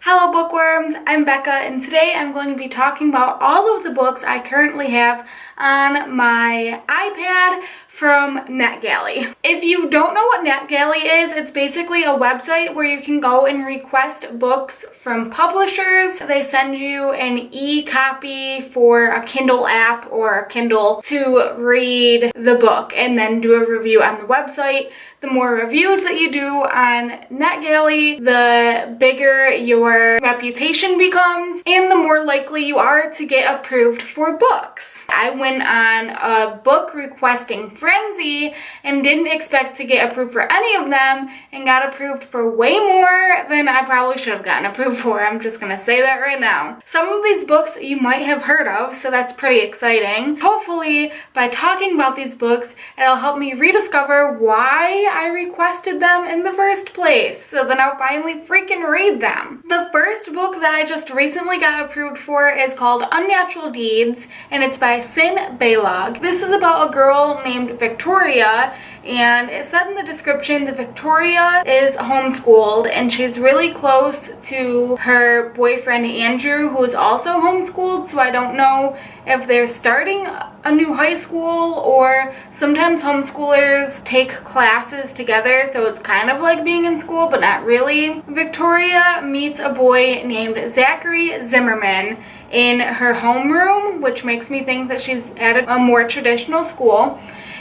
Hello bookworms, I'm Becca and today I'm going to be talking about all of the books I currently have on my iPad from NetGalley. If you don't know what NetGalley is, it's basically a website where you can go and request books from publishers. They send you an e-copy for a Kindle app or a Kindle to read the book and then do a review on the website. The more reviews that you do on NetGalley, the bigger your reputation becomes and the more likely you are to get approved for books. I went on a book requesting frenzy and didn't expect to get approved for any of them and got approved for way more than I probably should have gotten approved for. I'm just gonna say that right now. Some of these books you might have heard of, so that's pretty exciting. Hopefully, by talking about these books, it'll help me rediscover why I requested them in the first place, so then I'll finally freaking read them. The first book that I just recently got approved for is called Unnatural Deeds, and it's by Sin Baylog. This is about a girl named Victoria, and it said in the description that Victoria is homeschooled and she's really close to her boyfriend Andrew, who is also homeschooled, so I don't know if they're starting a new high school or sometimes homeschoolers take classes together, so it's kind of like being in school but not really. Victoria meets a boy named Zachary Zimmerman in her homeroom, which makes me think that she's at a more traditional school.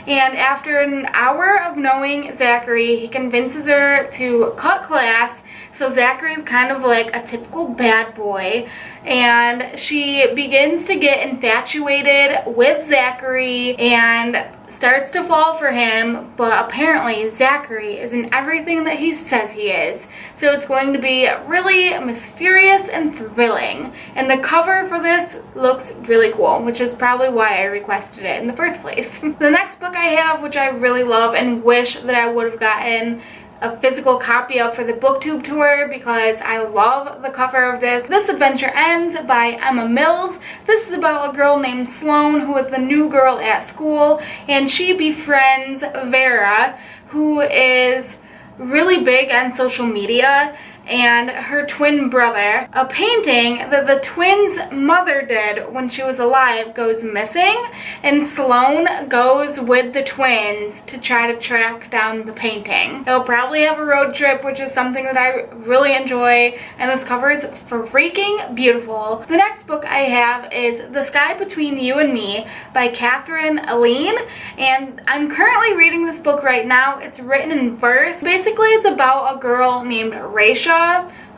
And after an hour of knowing Zachary, he convinces her to cut class. So Zachary is kind of like a typical bad boy, and she begins to get infatuated with Zachary and starts to fall for him, but apparently Zachary isn't everything that he says he is. So it's going to be really mysterious and thrilling. And the cover for this looks really cool, which is probably why I requested it in the first place. The next book I have, which I really love and wish that I would have gotten a physical copy of for the booktube tour because I love the cover of this. This Adventure Ends by Emma Mills. This is about a girl named Sloane who is the new girl at school, and she befriends Vera, who is really big on social media, and her twin brother. A painting that the twins' mother did when she was alive goes missing, and Sloane goes with the twins to try to track down the painting. They'll probably have a road trip, which is something that I really enjoy, and this cover is freaking beautiful. The next book I have is The Sky Between You and Me by Catherine Aline, and I'm currently reading this book right now. It's written in verse. Basically, it's about a girl named Raisha,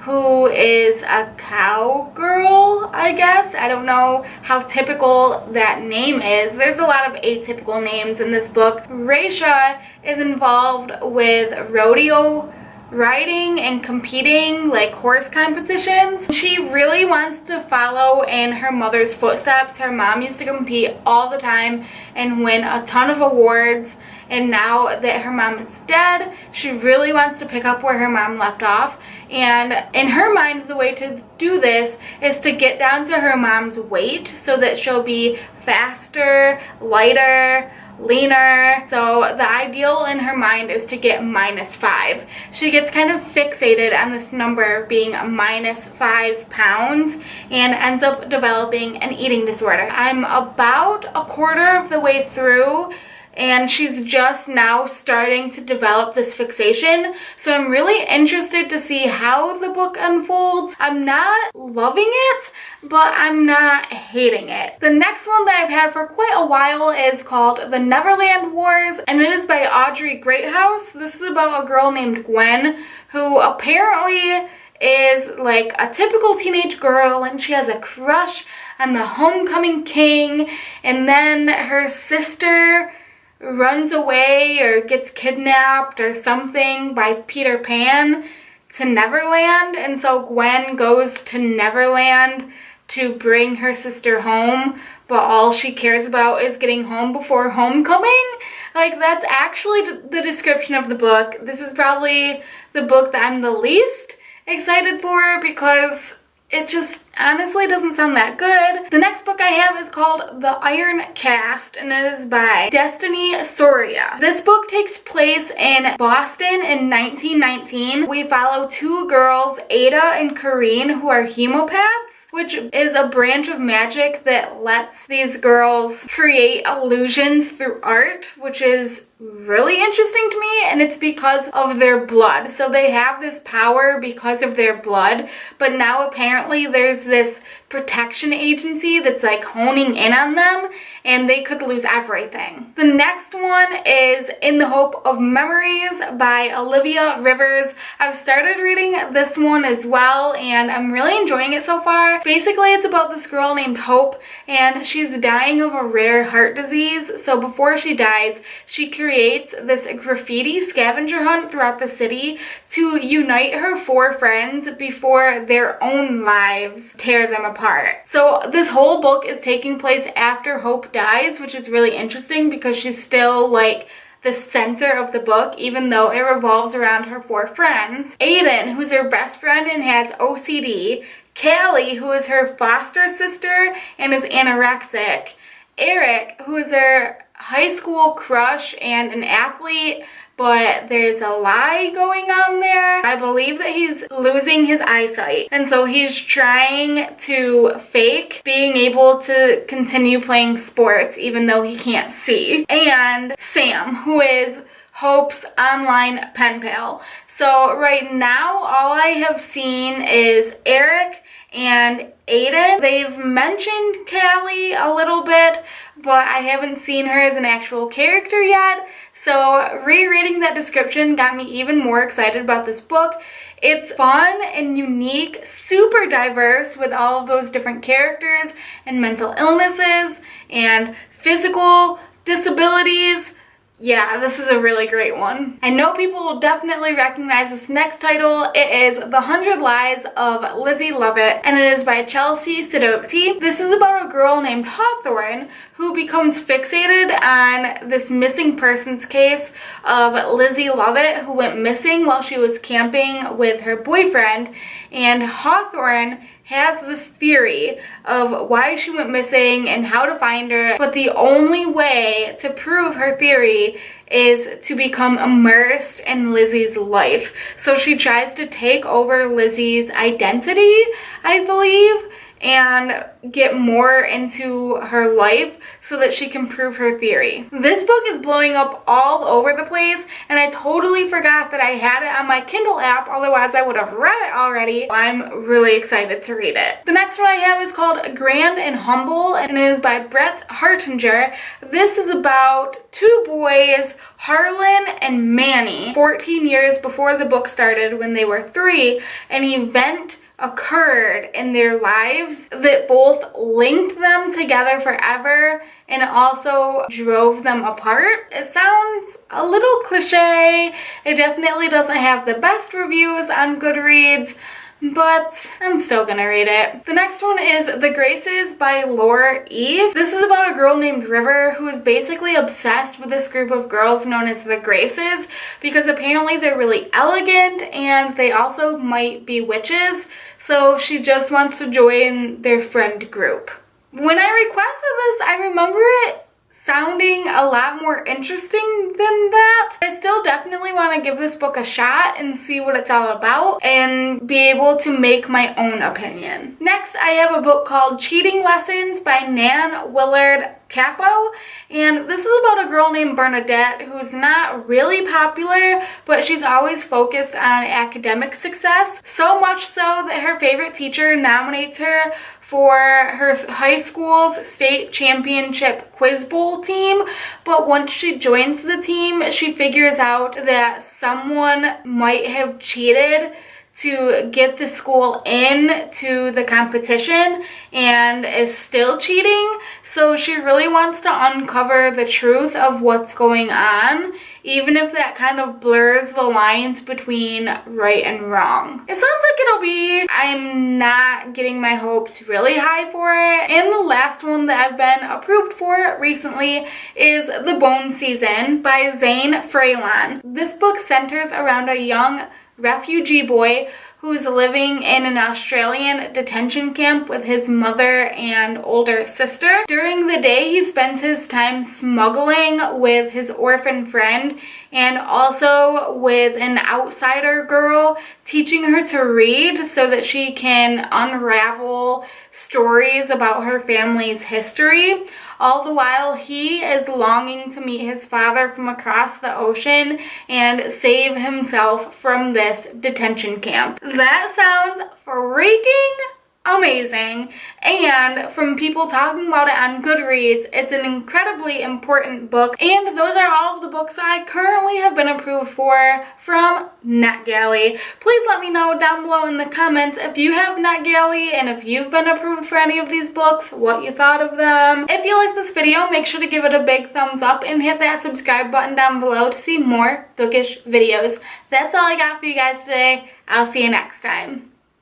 who is a cowgirl, I guess. I don't know how typical that name is. There's a lot of atypical names in this book. Raisha is involved with rodeo riding and competing, like horse competitions. She really wants to follow in her mother's footsteps. Her mom used to compete all the time and win a ton of awards, and now that her mom is dead, she really wants to pick up where her mom left off. And in her mind, the way to do this is to get down to her mom's weight so that she'll be faster, lighter, leaner. So the ideal in her mind is to get -5. She gets kind of fixated on this number being -5 pounds and ends up developing an eating disorder. I'm about a quarter of the way through, and she's just now starting to develop this fixation, so I'm really interested to see how the book unfolds. I'm not loving it, but I'm not hating it. The next one that I've had for quite a while is called The Neverland Wars, and it is by Audrey Greathouse. This is about a girl named Gwen, who apparently is like a typical teenage girl, and she has a crush on the homecoming king, and then her sister runs away or gets kidnapped or something by Peter Pan to Neverland, and so Gwen goes to Neverland to bring her sister home, but all she cares about is getting home before homecoming. Like, that's actually the description of the book. This is probably the book that I'm the least excited for because it just honestly doesn't sound that good. The next book I have is called The Iron Cast, and it is by Destiny Soria. This book takes place in Boston in 1919. We follow two girls, Ada and Corrine, who are hemopaths, which is a branch of magic that lets these girls create illusions through art, which is really interesting to me, and it's because of their blood. So they have this power because of their blood, but now apparently there's this protection agency that's like honing in on them, and they could lose everything. The next one is In the Hope of Memories by Olivia Rivers. I've started reading this one as well, and I'm really enjoying it so far. Basically, it's about this girl named Hope, and she's dying of a rare heart disease. So before she dies, she creates this graffiti scavenger hunt throughout the city to unite her four friends before their own lives tear them apart. So this whole book is taking place after Hope dies, which is really interesting because she's still like the center of the book, even though it revolves around her four friends. Aiden, who's her best friend and has OCD. Callie, who is her foster sister and is anorexic. Eric, who is her high school crush and an athlete, but there's a lie going on there. I believe that he's losing his eyesight, and so he's trying to fake being able to continue playing sports even though he can't see. And Sam, who is Hope's online pen pal. So right now all I have seen is Eric and Aiden. They've mentioned Callie a little bit, but I haven't seen her as an actual character yet. So rereading that description got me even more excited about this book. It's fun and unique, super diverse with all of those different characters and mental illnesses and physical disabilities. Yeah, this is a really great one. I know people will definitely recognize this next title. It is The 100 Lies of Lizzie Lovett, and it is by Chelsea Sidoti. This is about a girl named Hawthorne who becomes fixated on this missing persons case of Lizzie Lovett, who went missing while she was camping with her boyfriend. And Hawthorne has this theory of why she went missing and how to find her, but the only way to prove her theory is to become immersed in Lizzie's life. So she tries to take over Lizzie's identity, I believe, and get more into her life so that she can prove her theory. This book is blowing up all over the place, and I totally forgot that I had it on my Kindle app, otherwise I would have read it already. I'm really excited to read it. The next one I have is called Grand and Humble, and it is by Brett Hartinger. This is about two boys, Harlan and Manny, 14 years before the book started when they were 3, an event occurred in their lives that both linked them together forever and also drove them apart. It sounds a little cliche. It definitely doesn't have the best reviews on Goodreads, but I'm still gonna read it. The next one is The Graces by Laura Eve. This is about a girl named River who is basically obsessed with this group of girls known as the Graces because apparently they're really elegant and they also might be witches, so she just wants to join their friend group. When I requested this, I remember it sounding a lot more interesting than that. I still definitely want to give this book a shot and see what it's all about and be able to make my own opinion. Next, I have a book called Cheating Lessons by Nan Willard Capo, and this is about a girl named Bernadette who's not really popular, but she's always focused on academic success, so much so that her favorite teacher nominates her for her high school's state championship quiz bowl team. But once she joins the team, she figures out that someone might have cheated to get the school in to the competition and is still cheating. So she really wants to uncover the truth of what's going on, even if that kind of blurs the lines between right and wrong. It sounds like it'll be, I'm not getting my hopes really high for it. And the last one that I've been approved for recently is The Bone Season by Zane Frelon. This book centers around a young refugee boy who's living in an Australian detention camp with his mother and older sister. During the day, he spends his time smuggling with his orphan friend and also with an outsider girl, teaching her to read so that she can unravel stories about her family's history. All the while, he is longing to meet his father from across the ocean and save himself from this detention camp. That sounds freaking amazing, and from people talking about it on Goodreads, it's an incredibly important book. And those are all of the books I currently have been approved for from NetGalley. Please let me know down below in the comments if you have NetGalley and if you've been approved for any of these books, what you thought of them. If you like this video, make sure to give it a big thumbs up and hit that subscribe button down below to see more bookish videos. That's all I got for you guys today. I'll see you next time.